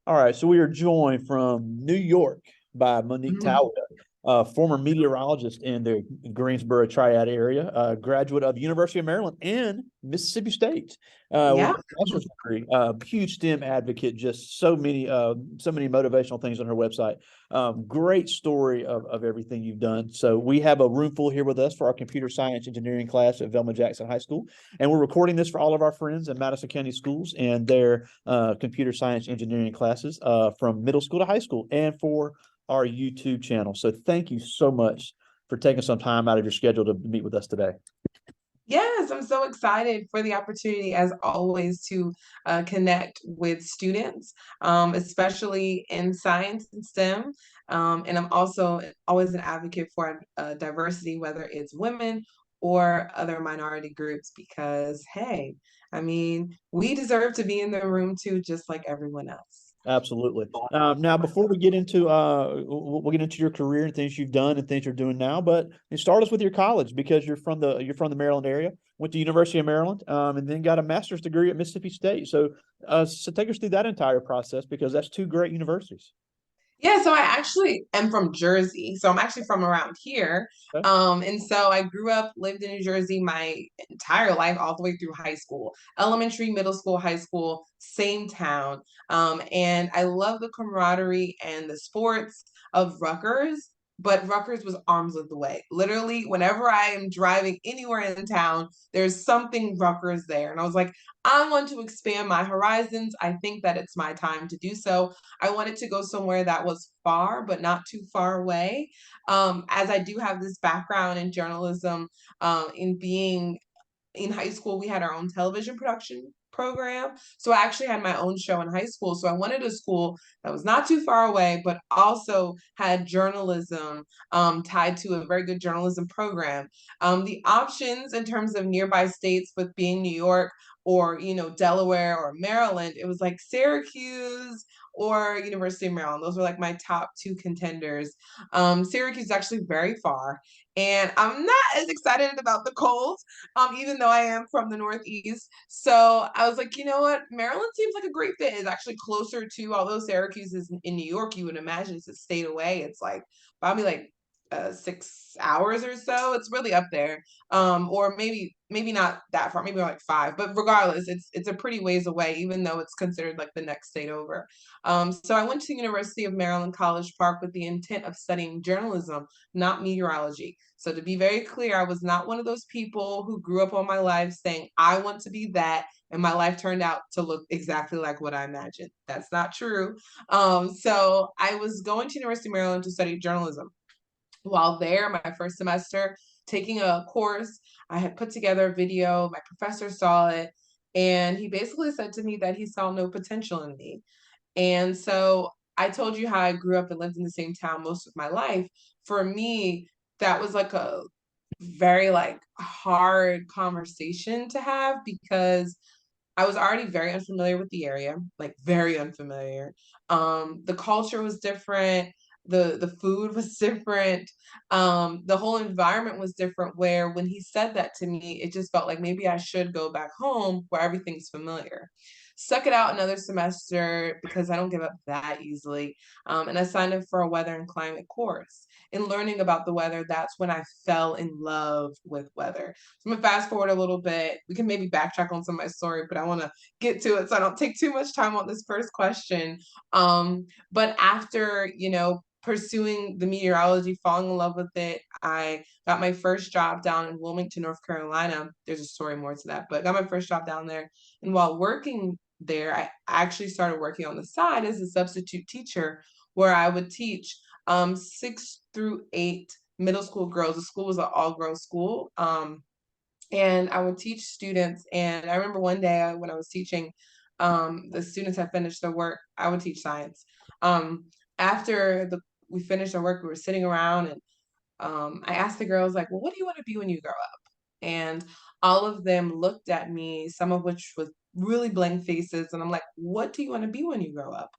All right, so we are joined from New York by Monique Mhm. Tawiah, former meteorologist in the Greensboro Triad area, graduate of University of Maryland and Mississippi State, with Yeah. a bachelor's degree. Huge STEM advocate, just so many motivational things on her website. Great story of everything you've done. So we have a room full here with us for our computer science engineering class at Velma Jackson High School, and we're recording this for all of our friends in Madison County schools and their computer science engineering classes from middle school to high school, and for our YouTube channel. So thank you so much for taking some time out of your schedule to meet with us today. Yes, I'm so excited for the opportunity, as always, to connect with students, especially in science and STEM. And I'm also always an advocate for diversity, whether it's women or other minority groups, because, hey, I mean, we deserve to be in the room too, just like everyone else. Absolutely. Now, before we get into we'll get into your career and things you've done and things you're doing now, but you start us with your college because you're from the Maryland area. Went to University of Maryland, and then got a master's degree at Mississippi State. So take us through that entire process because that's two great universities. Yeah, so I actually am from Jersey. So I'm actually from around here. Okay. And so I grew up, lived in New Jersey my entire life, all the way through high school, elementary, middle school, high school, same town. And I love the camaraderie and the sports of Rutgers, but Rutgers was arms length away. Literally, whenever I am driving anywhere in town, there's something Rutgers there. And I was like, I want to expand my horizons. I think that it's my time to do so. I wanted to go somewhere that was far, but not too far away. As I do have this background in journalism, in being in high school, we had our own television production program. So I actually had my own show in high school. So I wanted a school that was not too far away, but also had journalism tied to a very good journalism program. The options in terms of nearby states with being New York or Delaware or Maryland, it was like Syracuse or University of Maryland. Those were like my top two contenders. Syracuse is actually very far, and I'm not as excited about the cold, even though I am from the Northeast. So I was like, you know what? Maryland seems like a great fit. It's actually closer to, although Syracuse is in New York, you would imagine it's a state away. It's like probably like 6 hours or so. It's really up there. Or maybe not that far, maybe like five. But regardless, it's a pretty ways away, even though it's considered like the next state over. So I went to University of Maryland College Park with the intent of studying journalism, not meteorology. So to be very clear, I was not one of those people who grew up all my life saying, I want to be that. And my life turned out to look exactly like what I imagined. That's not true. So I was going to University of Maryland to study journalism. While there, my first semester, taking a course, I had put together a video. My professor saw it, and he basically said to me that he saw no potential in me. And so I told you how I grew up and lived in the same town most of my life. For me, that was like a very like hard conversation to have because I was already very unfamiliar with the area, like very unfamiliar. The culture was different, the food was different, the whole environment was different. Where when he said that to me, it just felt like maybe I should go back home where everything's familiar. Stuck it out another semester because I don't give up that easily. And I signed up for a weather and climate course. In learning about the weather, that's when I fell in love with weather. So I'm gonna fast forward a little bit. We can maybe backtrack on some of my story, but I want to get to it so I don't take too much time on this first question. But after, pursuing the meteorology, falling in love with it, I got my first job down in Wilmington, North Carolina. There's a story more to that, but got my first job down there. And while working there, I actually started working on the side as a substitute teacher where I would teach 6 through 8 middle school girls. The school was an all girls school. And I would teach students. And I remember one day when I was teaching, the students had finished their work. I would teach science. After we finished our work, we were sitting around, and I asked the girls like, "Well, what do you want to be when you grow up?" And all of them looked at me, some of which was really blank faces, and I'm like, "What do you want to be when you grow up?"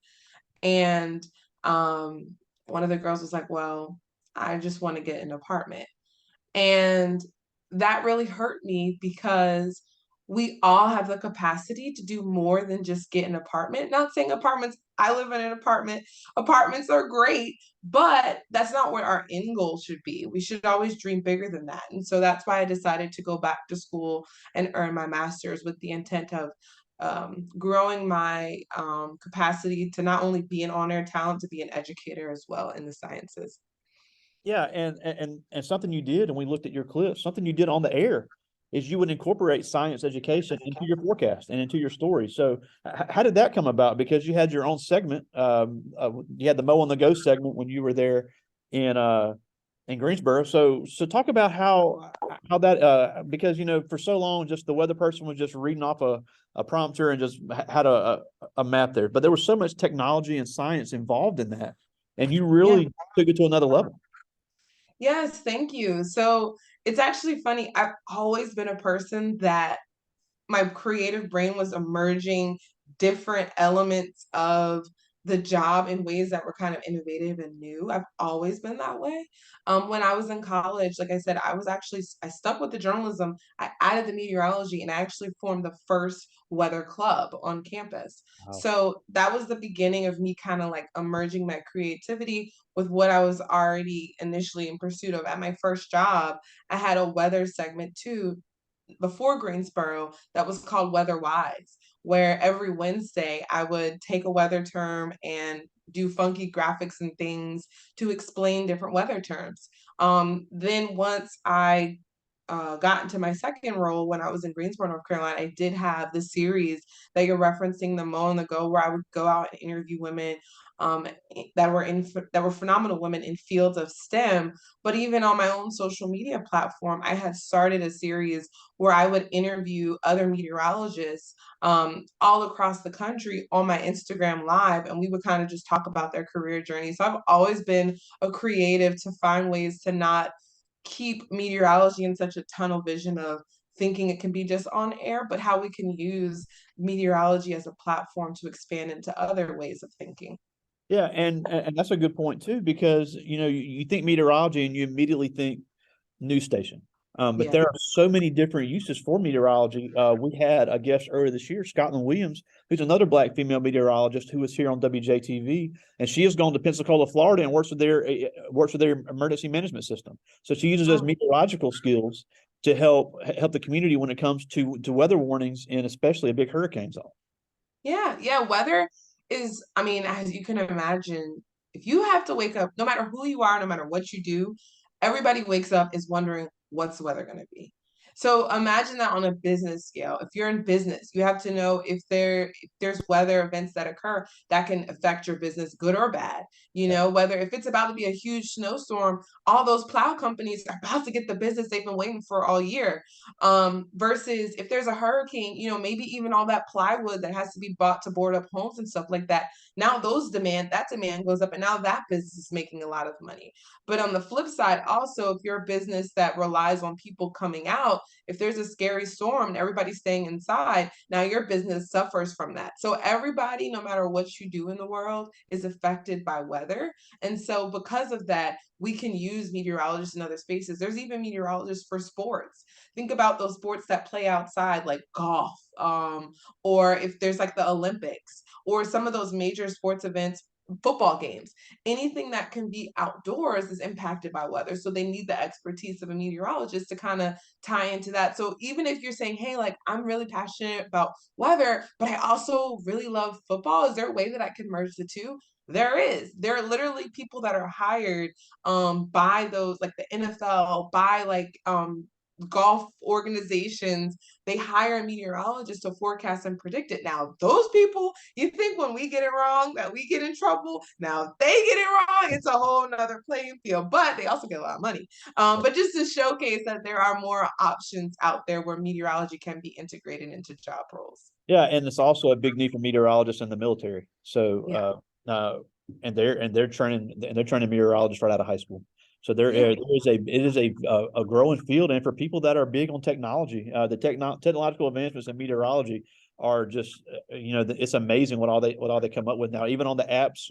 And one of the girls was like, "Well, I just want to get an apartment." And that really hurt me because we all have the capacity to do more than just get an apartment. Not saying apartments, I live in an apartment. Apartments are great, but that's not what our end goal should be. We should always dream bigger than that. And so that's why I decided to go back to school and earn my master's with the intent of growing my capacity to not only be an on-air talent, to be an educator as well in the sciences. Yeah, and something you did, and we looked at your clips, something you did on the air is you would incorporate science education into your forecast and into your story. So how did that come about? Because you had your own segment. You had the Mo on the Go segment when you were there in Greensboro. So talk about how that because for so long just the weather person was just reading off a prompter and just had a map there. But there was so much technology and science involved in that. And you Yeah. really took it to another level. Yes, thank you. So it's actually funny. I've always been a person that my creative brain was emerging different elements of the job in ways that were kind of innovative and new. I've always been that way. When I was in college, like I said, I stuck with the journalism. I added the meteorology, and I actually formed the first weather club on campus. Wow. So that was the beginning of me kind of like emerging my creativity with what I was already initially in pursuit of. At my first job, I had a weather segment too before Greensboro that was called Weather Wise, where every Wednesday I would take a weather term and do funky graphics and things to explain different weather terms. Then once I got into my second role when I was in Greensboro, North Carolina, I did have the series that you're referencing, the Mo and the Go, where I would go out and interview women um, that were phenomenal women in fields of STEM. But even on my own social media platform, I had started a series where I would interview other meteorologists all across the country on my Instagram live, and we would kind of just talk about their career journey. So I've always been a creative to find ways to not keep meteorology in such a tunnel vision of thinking it can be just on air, but how we can use meteorology as a platform to expand into other ways of thinking. Yeah, and that's a good point too, because you think meteorology and you immediately think news station. But Yeah. there are so many different uses for meteorology. We had a guest earlier this year, Scotland Williams, who's another Black female meteorologist who was here on WJTV, and she has gone to Pensacola, Florida, and works with their emergency management system. So she uses those Oh, meteorological skills to help the community when it comes to weather warnings and especially a big hurricane zone. yeah, yeah. Weather is, I mean, as you can imagine, if you have to wake up, no matter who you are, no matter what you do, everybody wakes up is wondering what's the weather going to be. So imagine that on a business scale. If you're in business, you have to know if there's weather events that occur that can affect your business, good or bad. You Yeah. know, whether if it's about to be a huge snowstorm, all those plow companies are about to get the business they've been waiting for all year. Versus if there's a hurricane, maybe even all that plywood that has to be bought to board up homes and stuff like that. Now that demand goes up, and now that business is making a lot of money. But on the flip side, also, if you're a business that relies on people coming out, if there's a scary storm and everybody's staying inside, now your business suffers from that. So everybody, no matter what you do in the world, is affected by weather. And so because of that, we can use meteorologists in other spaces. There's even meteorologists for sports. Think about those sports that play outside, like golf, or if there's like the Olympics, or some of those major sports events, football games. Anything that can be outdoors is impacted by weather. So they need the expertise of a meteorologist to kind of tie into that. So even if you're saying, hey, like I'm really passionate about weather, but I also really love football, is there a way that I can merge the two? There is. There are literally people that are hired by those, like the NFL, by like golf organizations. They hire a meteorologist to forecast and predict it. Now those people, you think when we get it wrong that we get in trouble? Now if they get it wrong, it's a whole nother playing field, but they also get a lot of money. But just to showcase that there are more options out there where meteorology can be integrated into job roles. Yeah, and it's also a big need for meteorologists in the military. Yeah. And they're training meteorologists right out of high school. So Yeah. it is a growing field, and for people that are big on technology, the technological advancements in meteorology are just it's amazing what all they come up with now. Even on the apps,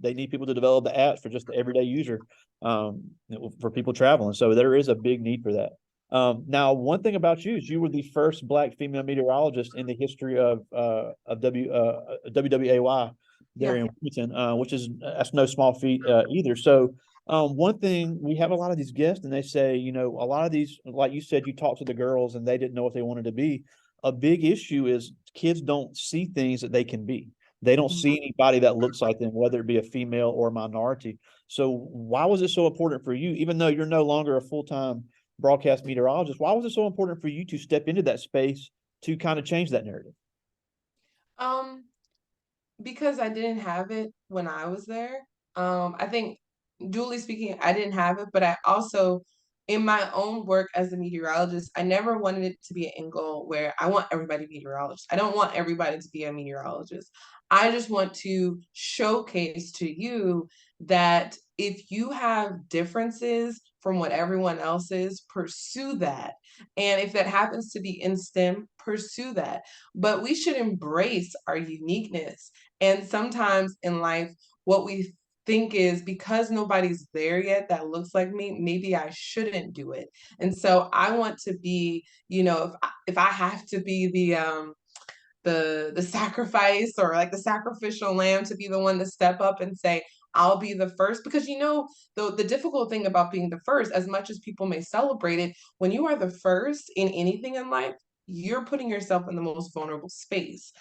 they need people to develop the apps for just the everyday user, for people traveling. So there is a big need for that. Now, one thing about you is you were the first Black female meteorologist in the history of WWAY there Yeah. in Wilmington, which is that's no small feat either. So, one thing we have a lot of these guests, and they say, you know, a lot of these, like you said, you talk to the girls and they didn't know what they wanted to be. A big issue is kids don't see things that they can be. They don't Mhm. see anybody that looks like them, whether it be a female or a minority. So, why was it so important for you, even though you're no longer a full-time broadcast meteorologist, why was it so important for you to step into that space to kind of change that narrative? Um, because I didn't have it when I was there. I think, duly speaking, I didn't have it, but I also, in my own work as a meteorologist, I never wanted it to be an end goal where I want everybody meteorologist. I don't want everybody to be a meteorologist. I just want to showcase to you that if you have differences from what everyone else is, pursue that. And if that happens to be in STEM, pursue that. But we should embrace our uniqueness. And sometimes in life, what we think is because nobody's there yet that looks like me, maybe I shouldn't do it. And so I want to be, if I have to be the sacrifice or like the sacrificial lamb to be the one to step up and say, I'll be the first, because the difficult thing about being the first, as much as people may celebrate it, when you are the first in anything in life, you're putting yourself in the most vulnerable space,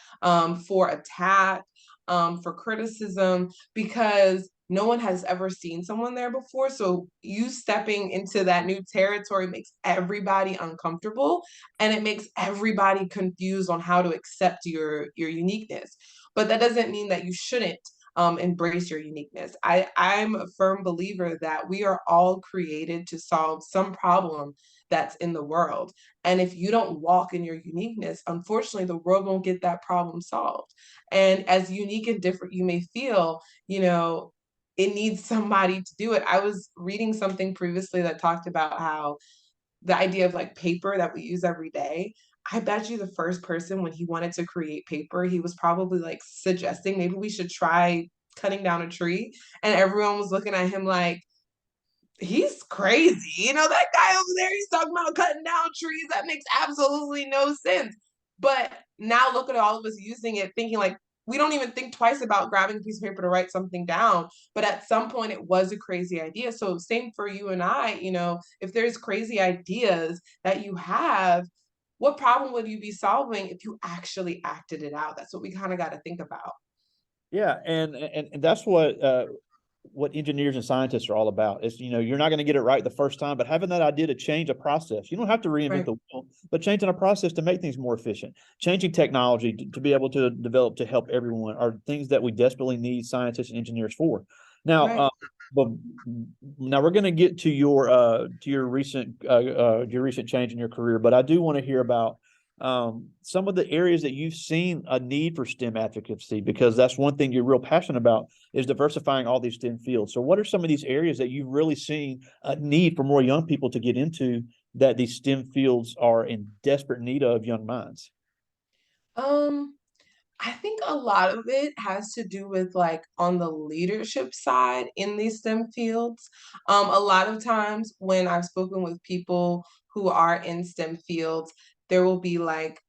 for attack, for criticism, because no one has ever seen someone there before. So you stepping into that new territory makes everybody uncomfortable, and it makes everybody confused on how to accept your uniqueness. But that doesn't mean that you shouldn't embrace your uniqueness. I'm a firm believer that we are all created to solve some problem that's in the world. And if you don't walk in your uniqueness, unfortunately, the world won't get that problem solved. And as unique and different you may feel, it needs somebody to do it. I was reading something previously that talked about how the idea of like paper that we use every day. I bet you the first person, when he wanted to create paper, he was probably like suggesting maybe we should try cutting down a tree. And everyone was looking at him like, he's crazy. That guy over there, he's talking about cutting down trees. That makes absolutely no sense. But now look at all of us using it, thinking like, we don't even think twice about grabbing a piece of paper to write something down. But at some point, it was a crazy idea. So, same for you and I, if there's crazy ideas that you have, what problem would you be solving if you actually acted it out? That's what we kind of got to think about. Yeah, and that's what engineers and scientists are all about. Is, you know, you're not going to get it right the first time, but having that idea to change a process. You don't have to reinvent Right. the wheel, but changing a process to make things more efficient, changing technology to be able to develop to help everyone are things that we desperately need scientists and engineers for. Now, Right. but now we're going to get to your recent change in your career, but I do want to hear about some of the areas that you've seen a need for STEM advocacy, because that's one thing you're real passionate about is diversifying all these STEM fields. So what are some of these areas that you've really seen a need for more young people to get into that these STEM fields are in desperate need of young minds? Um, I think a lot of it has to do with like on the leadership side in these STEM fields. A lot of times when I've spoken with people who are in STEM fields, there will be like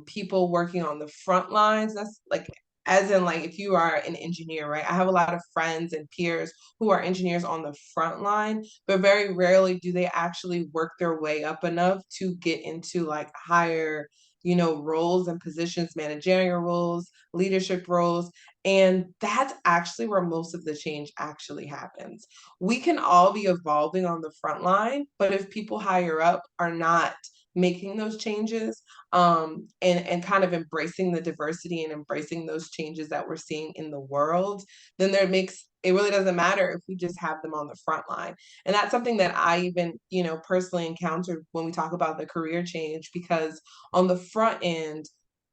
people working on the front lines. That's like, as in, like, if you are an engineer, right? I have a lot of friends and peers who are engineers on the front line, but very rarely do they actually work their way up enough to get into like higher roles and positions, managerial roles, leadership roles. And that's actually where most of the change actually happens. We can all be evolving on the front line, but if people higher up are not making those changes, and kind of embracing the diversity and embracing those changes that we're seeing in the world, then it really doesn't matter if we just have them on the front line. And that's something that I even, personally encountered when we talk about the career change, because on the front end,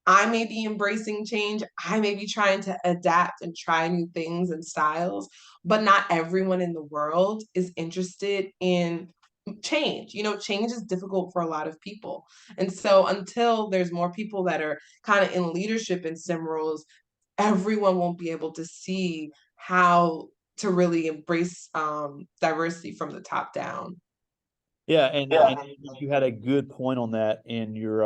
I may be embracing change. I may be trying to adapt and try new things and styles, but not everyone in the world is interested in change. Change is difficult for a lot of people. And so until there's more people that are kind of in leadership in STEM roles, everyone won't be able to see how to really embrace diversity from the top down. Yeah, Yeah. and you had a good point on that in your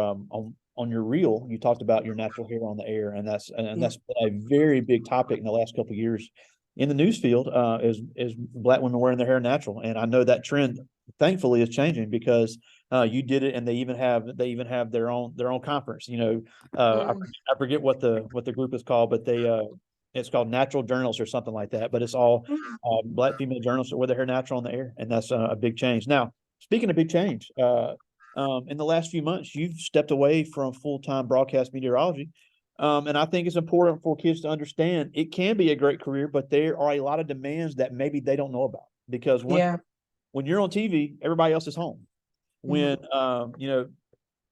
on your reel. You talked about your natural hair on the air, and Yeah. that's been a very big topic in the last couple of years in the news field. Is Black women wearing their hair natural, and I know that trend, thankfully, is changing because you did it, and they even have their own conference. You know, Mm. I forget what the group is called, but they it's called Natural Journals or something like that. But it's all Black female journalists that wear their hair natural on the air, and that's a big change. Now, speaking of big change, in the last few months, you've stepped away from full-time broadcast meteorology. And I think it's important for kids to understand it can be a great career, but there are a lot of demands that maybe they don't know about. Because Yeah. when you're on TV, everybody else is home. When Mhm. you know,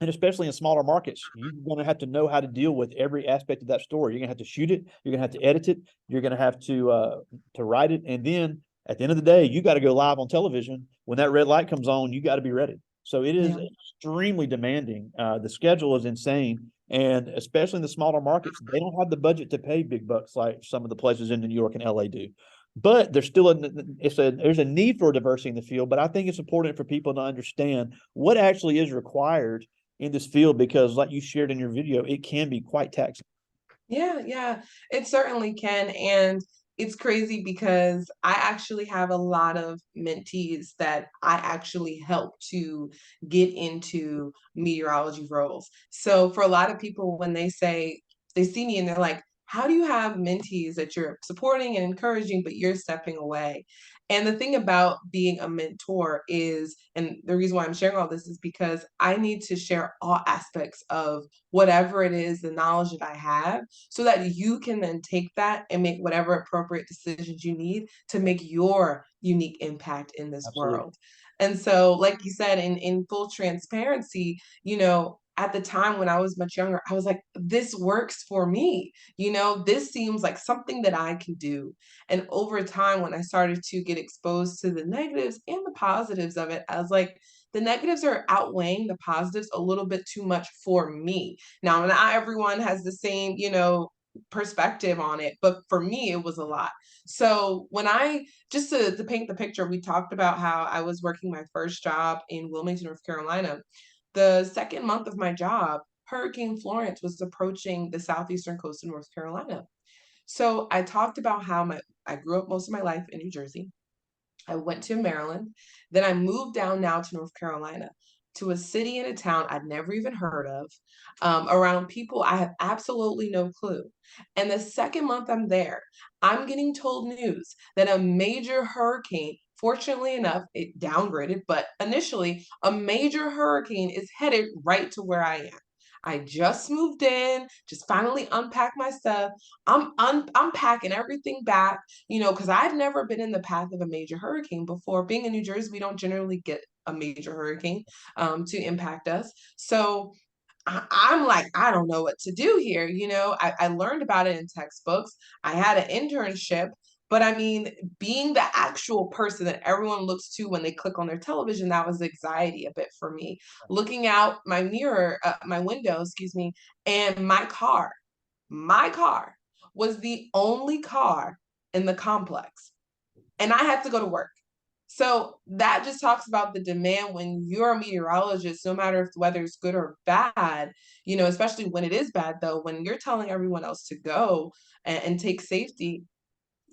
and especially in smaller markets, you're going to have to know how to deal with every aspect of that story. You're going to have to shoot it. You're going to have to edit it. You're going to have to write it, and then at the end of the day, you got to go live on television. When that red light comes on, you got to be ready. So it is Yeah. extremely demanding. The schedule is insane, and especially in the smaller markets, they don't have the budget to pay big bucks like some of the places in New York and LA do. But there's still there's a need for diversity in the field. But I think it's important for people to understand what actually is required in this field because, like you shared in your video, it can be quite taxing. Yeah, yeah, it certainly can. And it's crazy because I actually have a lot of mentees that I actually help to get into meteorology roles. So for a lot of people, when they see me and they're like, how do you have mentees that you're supporting and encouraging, but you're stepping away? And the thing about being a mentor is, and the reason why I'm sharing all this is because I need to share all aspects of whatever it is, the knowledge that I have, so that you can then take that and make whatever appropriate decisions you need to make your unique impact in this Absolutely. world. And so, like you said, in full transparency, at the time when I was much younger, I was like, this works for me. This seems like something that I can do. And over time, when I started to get exposed to the negatives and the positives of it, I was like, the negatives are outweighing the positives a little bit too much for me. Now, not everyone has the same, perspective on it, but for me, it was a lot. So when just to paint the picture, we talked about how I was working my first job in Wilmington, North Carolina. The second month of my job, Hurricane Florence was approaching the southeastern coast of North Carolina. So I talked about how I grew up most of my life in New Jersey. I went to Maryland. Then I moved down now to North Carolina, to a city and a town I'd never even heard of, around people I have absolutely no clue. And the second month I'm there, I'm getting told news that a major hurricane, fortunately enough, it downgraded, but initially, a major hurricane is headed right to where I am. I just moved in, just finally unpacked my stuff. I'm packing everything back, because I've never been in the path of a major hurricane before. Being in New Jersey, we don't generally get a major hurricane to impact us. So I'm like, I don't know what to do here. I learned about it in textbooks. I had an internship, but I mean, being the actual person that everyone looks to when they click on their television, that was anxiety a bit for me. Looking out my mirror, my window, excuse me, and my car was the only car in the complex, and I had to go to work. So that just talks about the demand when you're a meteorologist, no matter if the weather is good or bad, especially when it is bad, though, when you're telling everyone else to go and take safety,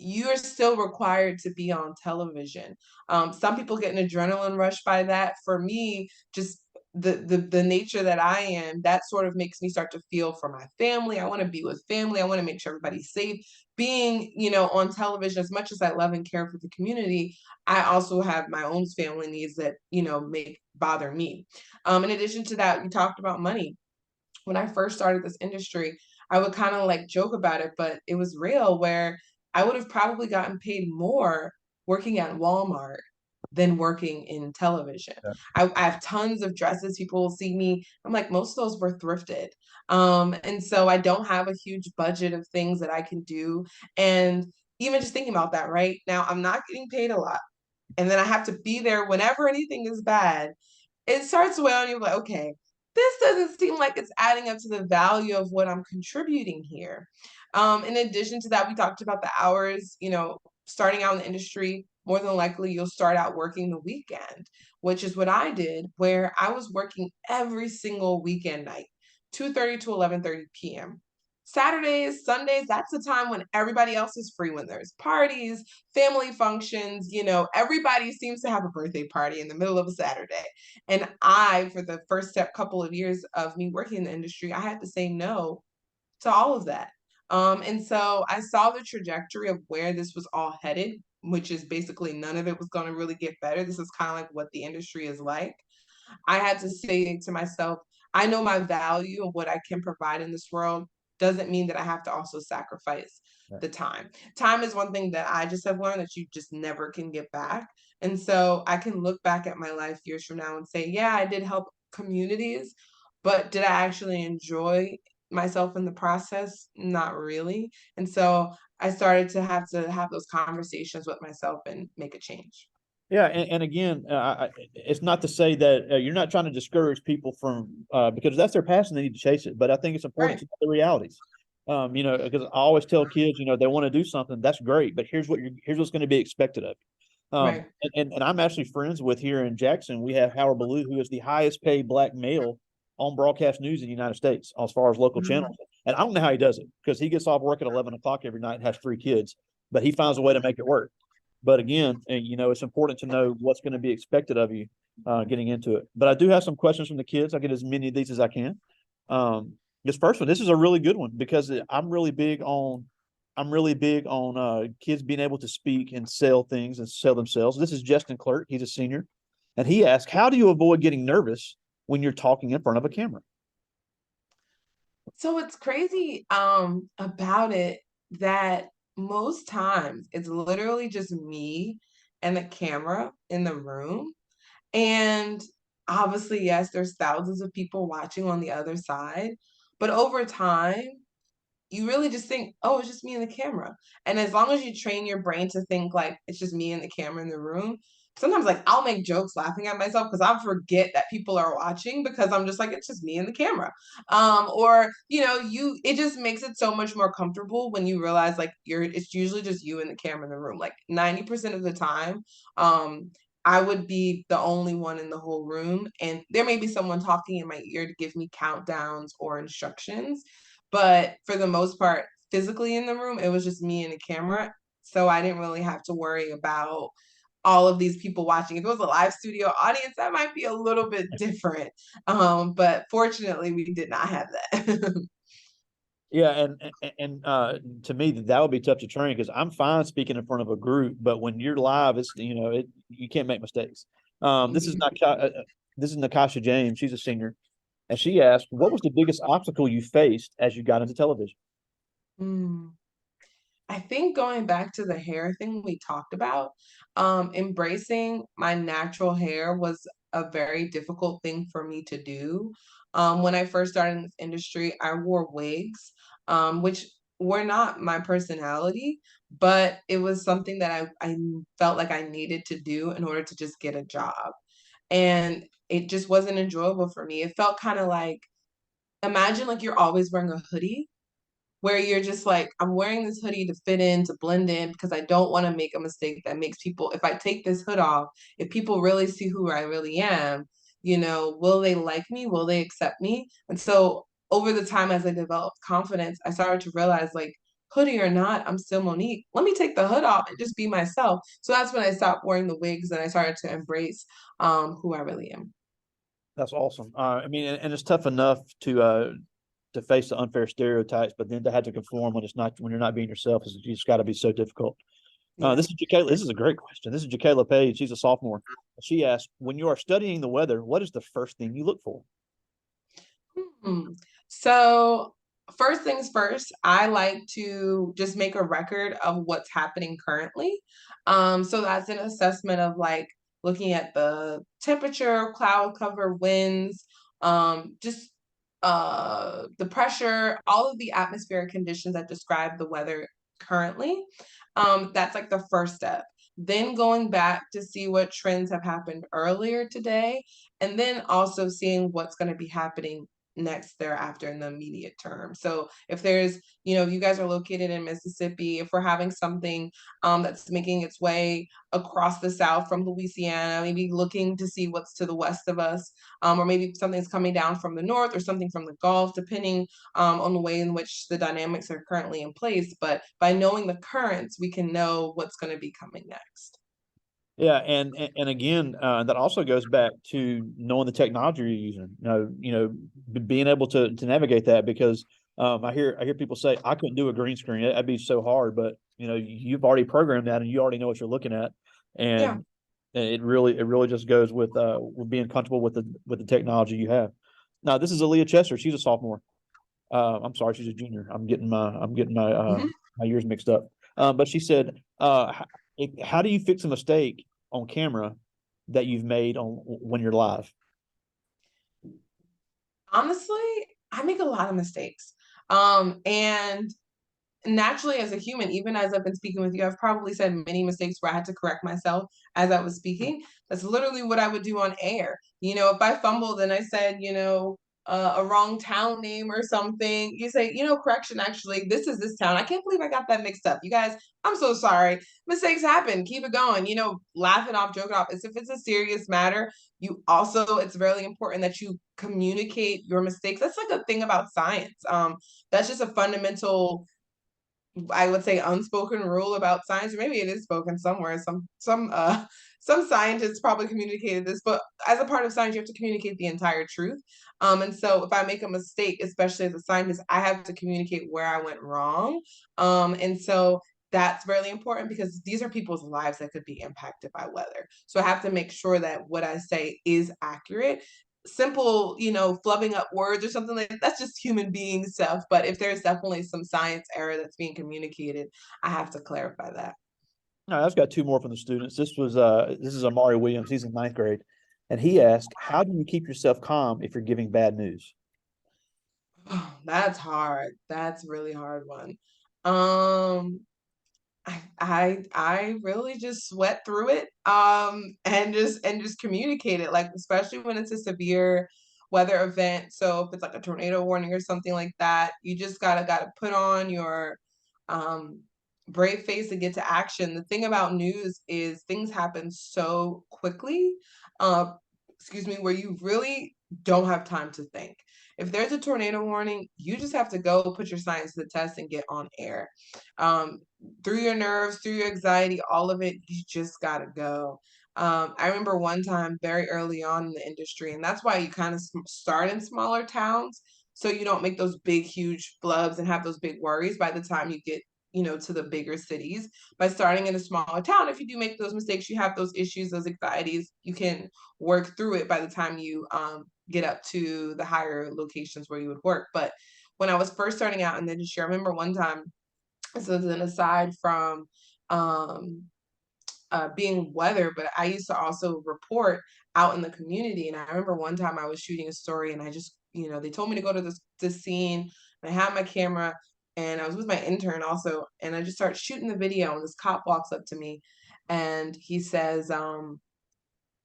you're still required to be on television. Some people get an adrenaline rush by that. For me, just the nature that I am, that sort of makes me start to feel for my family. I want to be with family. I want to make sure everybody's safe. Being, on television, as much as I love and care for the community, I also have my own family needs that, make bother me. In addition to that, you talked about money. When I first started this industry, I would kind of like joke about it, but it was real where I would have probably gotten paid more working at Walmart than working in television. Yeah. I have tons of dresses. People will see me. I'm like, most of those were thrifted. And so I don't have a huge budget of things that I can do. And even just thinking about that right now, I'm not getting paid a lot. And then I have to be there whenever anything is bad. It starts to weigh on you like, okay, this doesn't seem like it's adding up to the value of what I'm contributing here. In addition to that, we talked about the hours, starting out in the industry, more than likely you'll start out working the weekend, which is what I did, where I was working every single weekend night, 2:30 to 11:30 p.m. Saturdays, Sundays, that's the time when everybody else is free, when there's parties, family functions, everybody seems to have a birthday party in the middle of a Saturday. And for the first step couple of years of me working in the industry, I had to say no to all of that. And so I saw the trajectory of where this was all headed, which is basically none of it was going to really get better. This is kind of like what the industry is like. I had to say to myself, I know my value and what I can provide in this world doesn't mean that I have to also sacrifice Right. the time. Time is one thing that I just have learned that you just never can get back. And so I can look back at my life years from now and say, yeah, I did help communities, but did I actually enjoy myself in the process? Not really. And so I started to have those conversations with myself and make a change. Yeah, and again, it's not to say that you're not trying to discourage people from because that's their passion, they need to chase it. But I think it's important Right. to know the realities. Because I always tell kids, they want to do something, that's great, but here's what's going to be expected of you. Right. And I'm actually friends with here in Jackson. We have Howard Ballou, who is the highest paid black male on broadcast news in the United States as far as local Mhm. channels. And I don't know how he does it because he gets off work at 11 o'clock every night and has 3 kids, but he finds a way to make it work. But again, and it's important to know what's going to be expected of you getting into it. But I do have some questions from the kids. I'll get as many of these as I can. This first one, this is a really good one because I'm really big on kids being able to speak and sell things and sell themselves. This is Justin Clerk. He's a senior, and he asked, "How do you avoid getting nervous when you're talking in front of a camera?" So it's crazy about it that most times it's literally just me and the camera in the room. And obviously, yes, there's thousands of people watching on the other side. But over time, you really just think, oh, it's just me and the camera. And as long as you train your brain to think like it's just me and the camera in the room, sometimes like I'll make jokes laughing at myself because I forget that people are watching because I'm just like, it's just me and the camera. Or it just makes it so much more comfortable when you realize like it's usually just you and the camera in the room. Like 90% of the time, I would be the only one in the whole room, and there may be someone talking in my ear to give me countdowns or instructions, but for the most part, physically in the room, it was just me and the camera. So I didn't really have to worry about all of these people watching. If it was a live studio audience, that might be a little bit different. But fortunately, we did not have that. Yeah, and to me that would be tough to train because I'm fine speaking in front of a group, but when you're live, it's you can't make mistakes. This is not this is Nakasha James. She's a senior, and she asked, "What was the biggest obstacle you faced as you got into television?" Mm. I think going back to the hair thing we talked about, embracing my natural hair was a very difficult thing for me to do. When I first started in this industry, I wore wigs, which were not my personality, but it was something that I felt like I needed to do in order to just get a job. And it just wasn't enjoyable for me. It felt kind of like, imagine like you're always wearing a hoodie where you're just like, I'm wearing this hoodie to fit in, to blend in, because I don't want to make a mistake that makes people, if I take this hood off, if people really see who I really am, will they like me? Will they accept me? And so over the time as I developed confidence, I started to realize like, hoodie or not, I'm still Monique. Let me take the hood off and just be myself. So that's when I stopped wearing the wigs and I started to embrace who I really am. That's awesome. I mean, and it's tough enough to face the unfair stereotypes, but then to have to conform when you're not being yourself is just got to be so difficult. Yeah. This is Jacayla. This is a great question. This is Jacayla Page. She's a sophomore. She asked, "When you are studying the weather, what is the first thing you look for?" Hmm. So, first things first, I like to just make a record of what's happening currently. So that's an assessment of like looking at the temperature, cloud cover, winds, just the pressure, all of the atmospheric conditions that describe the weather currently. That's like the first step. Then going back to see what trends have happened earlier today, and then also seeing what's going to be happening next thereafter in the immediate term. So if there's, if you guys are located in Mississippi, if we're having something that's making its way across the South from Louisiana, maybe looking to see what's to the west of us, or maybe something's coming down from the north or something from the Gulf, depending on the way in which the dynamics are currently in place. But by knowing the currents, we can know what's going to be coming next. Yeah, and again, that also goes back to knowing the technology you're using. Being able to navigate that, because I hear people say I couldn't do a green screen. That'd be so hard, but you've already programmed that and you already know what you're looking at, Yeah. and it really just goes with being comfortable with the technology you have. Now, this is Aaliyah Chester. She's a sophomore. I'm sorry, she's a junior. I'm getting my my years mixed up. But she said, how do you fix a mistake on camera that you've made on when you're live? Honestly, I make a lot of mistakes. And naturally, as a human, even as I've been speaking with you, I've probably said many mistakes where I had to correct myself as I was speaking. That's literally what I would do on air. If I fumbled and I said, a wrong town name or something, you say, correction, actually, this is this town. I can't believe I got that mixed up. You guys, I'm so sorry. Mistakes happen. Keep it going. Laugh it off, joke it off. As if it's a serious matter. It's really important that you communicate your mistakes. That's like a thing about science. That's just a fundamental, I would say, unspoken rule about science, or maybe it is spoken somewhere. Some scientists probably communicated this, but as a part of science, you have to communicate the entire truth. And so if I make a mistake, especially as a scientist, I have to communicate where I went wrong. And so that's really important because these are people's lives that could be impacted by weather. So I have to make sure that what I say is accurate. Simple, flubbing up words or something like that, that's just human being stuff. But if there's definitely some science error that's being communicated, I have to clarify that. No, I've got two more from the students. This is Amari Williams. He's in ninth grade, and he asked, "How do you keep yourself calm if you're giving bad news?" Oh, that's hard. That's a really hard one. Um, I really just sweat through it and just communicate it, like especially when it's a severe weather event. So if it's like a tornado warning or something like that, you just gotta put on your um brave face and get to action. The thing about news is things happen so quickly, uh excuse me, where you really don't have time to think. If there's a tornado warning, you just have to go put your science to the test and get on air. Um, through your nerves, through your anxiety, all of it, you just gotta go. I remember one time very early on in the industry, and that's why you kind of start in smaller towns so you don't make those big, huge flubs and have those big worries by the time you get, to the bigger cities. By starting in a smaller town, if you do make those mistakes, you have those issues, those anxieties, you can work through it by the time you get up to the higher locations where you would work. But when I was first starting out in the industry, I remember one time, so then aside from um, being weather, but I used to also report out in the community. And I remember one time I was shooting a story and I just, they told me to go to this scene and I had my camera and I was with my intern also. And I just started shooting the video and this cop walks up to me and he says,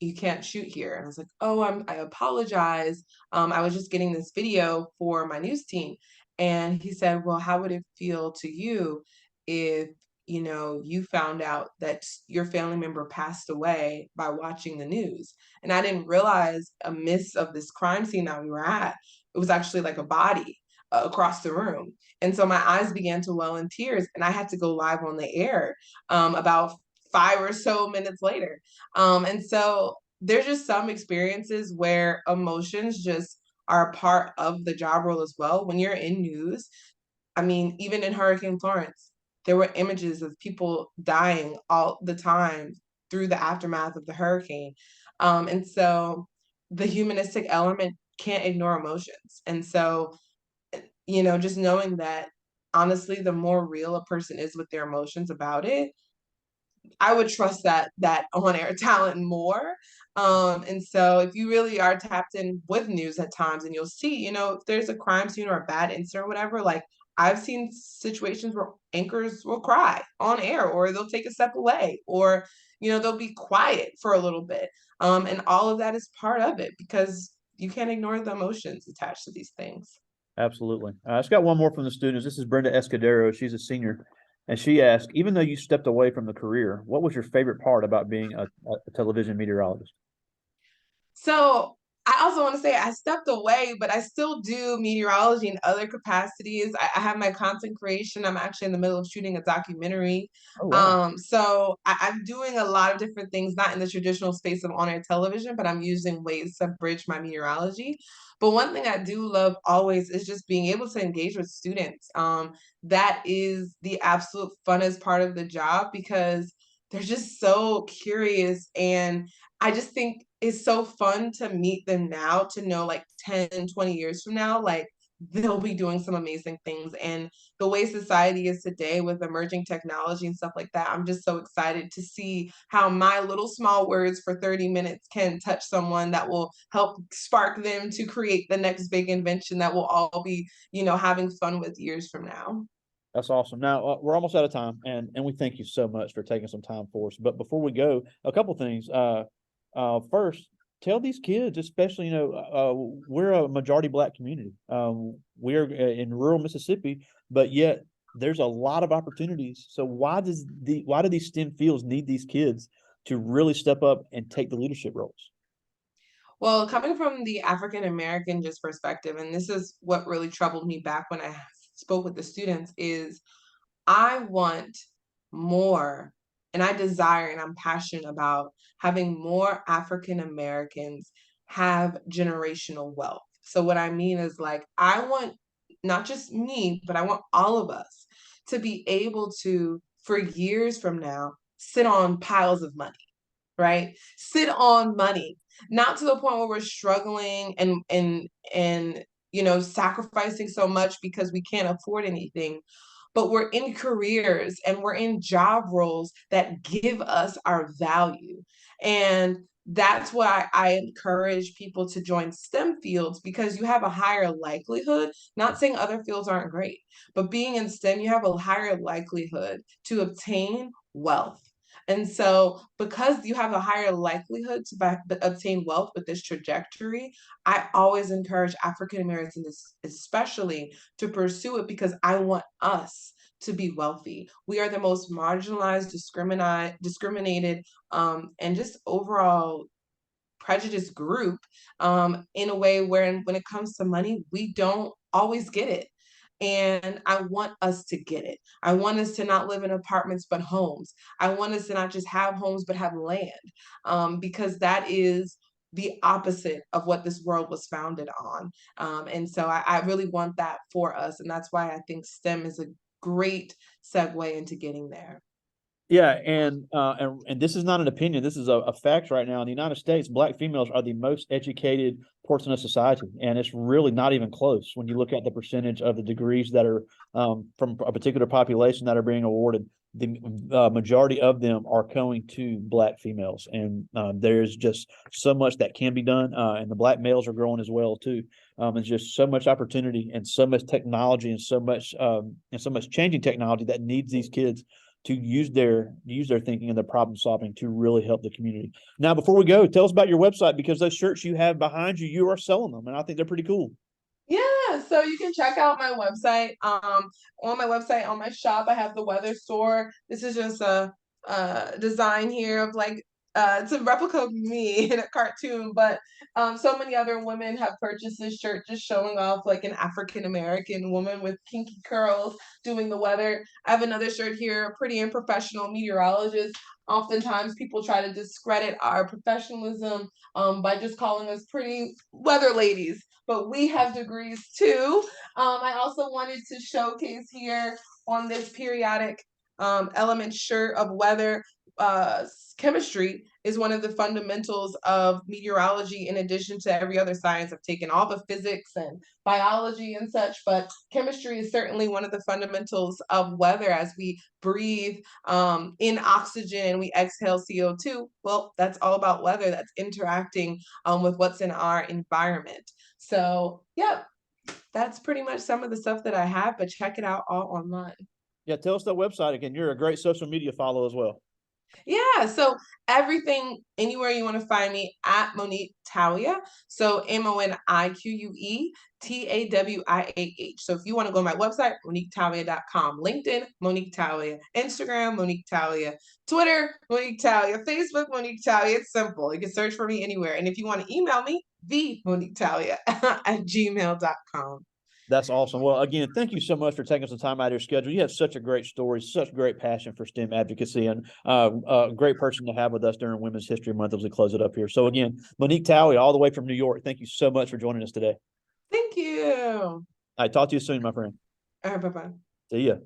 you can't shoot here. And I was like, oh, I apologize. I was just getting this video for my news team. And he said, well, how would it feel to you if, you found out that your family member passed away by watching the news? And I didn't realize a miss of this crime scene that we were at. It was actually like a body across the room. And so my eyes began to well in tears and I had to go live on the air about 5 or so minutes later. And so there's just some experiences where emotions just are a part of the job role as well. When you're in news, I mean, even in Hurricane Florence, there were images of people dying all the time through the aftermath of the hurricane. And so the humanistic element can't ignore emotions. And so, just knowing that honestly, the more real a person is with their emotions about it, I would trust that on air talent more. And so if you really are tapped in with news at times and you'll see, if there's a crime scene or a bad incident or whatever, like I've seen situations where anchors will cry on air or they'll take a step away or, they'll be quiet for a little bit. And all of that is part of it because you can't ignore the emotions attached to these things. Absolutely. It's got one more from the students. This is Brenda Escudero. She's a senior. And she asked, even though you stepped away from the career, what was your favorite part about being a television meteorologist? So I also want to say I stepped away, but I still do meteorology in other capacities. I have my content creation. I'm actually in the middle of shooting a documentary. Oh, wow. I'm doing a lot of different things, not in the traditional space of on-air television, but I'm using ways to bridge my meteorology. But one thing I do love always is just being able to engage with students. That is the absolute funnest part of the job because they're just so curious, and I just think it's so fun to meet them now, to know like 10, 20 years from now, like they'll be doing some amazing things. And the way society is today with emerging technology and stuff like that, I'm just so excited to see how my little small words for 30 minutes can touch someone that will help spark them to create the next big invention that we'll all be, having fun with years from now. That's awesome. Now, we're almost out of time, and we thank you so much for taking some time for us. But before we go, a couple things. First, tell these kids, especially, we're a majority Black community. We're in rural Mississippi, but yet there's a lot of opportunities. So why do these STEM fields need these kids to really step up and take the leadership roles? Well, coming from the African American just perspective, and this is what really troubled me back when I spoke with the students, is I want more, and I desire, and I'm passionate about having more African Americans have generational wealth. So, what I mean is, like, I want not just me, but I want all of us to be able to, for years from now, sit on piles of money, right? Sit on money, not to the point where we're struggling and sacrificing so much because we can't afford anything, but we're in careers and we're in job roles that give us our value. And that's why I encourage people to join STEM fields, because you have a higher likelihood, not saying other fields aren't great, but being in STEM, you have a higher likelihood to obtain wealth. And so, because you have a higher likelihood to obtain wealth with this trajectory, I always encourage African Americans, especially, to pursue it because I want us to be wealthy. We are the most marginalized, discriminated, and just overall prejudiced group, in a way where when it comes to money, we don't always get it. And I want us to get it. I want us to not live in apartments, but homes. I want us to not just have homes, but have land, because that is the opposite of what this world was founded on. And so I really want that for us. And that's why I think STEM is a great segue into getting there. Yeah, and this is not an opinion. This is a fact right now. In the United States, Black females are the most educated portion of society, and it's really not even close when you look at the percentage of the degrees that are from a particular population that are being awarded. The majority of them are going to Black females, and there's just so much that can be done. And the Black males are growing as well too. There's just so much opportunity and so much technology and so much changing technology that needs these kids to use their thinking and their problem solving to really help the community. Now, before we go, tell us about your website, because those shirts you have behind you, you are selling them, and I think they're pretty cool. Yeah, so you can check out my website. On my website, on my shop, I have the weather store. This is just a design here of like it's a replica of me in a cartoon, but so many other women have purchased this shirt, just showing off like an African American woman with kinky curls doing the weather. I have another shirt here, pretty and professional meteorologist. Oftentimes, people try to discredit our professionalism, by just calling us pretty weather ladies, but we have degrees too. I also wanted to showcase here on this periodic element shirt of weather. Uh, Chemistry is one of the fundamentals of meteorology, in addition to every other science. I've taken all the physics and biology and such, but chemistry is certainly one of the fundamentals of weather. As we breathe in oxygen and we exhale CO2, well, that's all about weather. That's interacting with what's in our environment. So, yeah, that's pretty much some of the stuff that I have, but check it out all online. Yeah, tell us that website again. You're a great social media follow as well. Yeah, so everything, anywhere you want to find me at Monique Tawiah. So MoniqueTawiah. So if you want to go to my website, MoniqueTawiah.com, LinkedIn, Monique Tawiah, Instagram, Monique Tawiah, Twitter, Monique Tawiah, Facebook, Monique Tawiah. It's simple. You can search for me anywhere. And if you want to email me, the Monique Tawiah at gmail.com. That's awesome. Well, again, thank you so much for taking some time out of your schedule. You have such a great story, such great passion for STEM advocacy, and a great person to have with us during Women's History Month as we close it up here. So again, Monique Tawiah, all the way from New York, thank you so much for joining us today. Thank you. I talk to you soon, my friend. All right, bye-bye. See ya.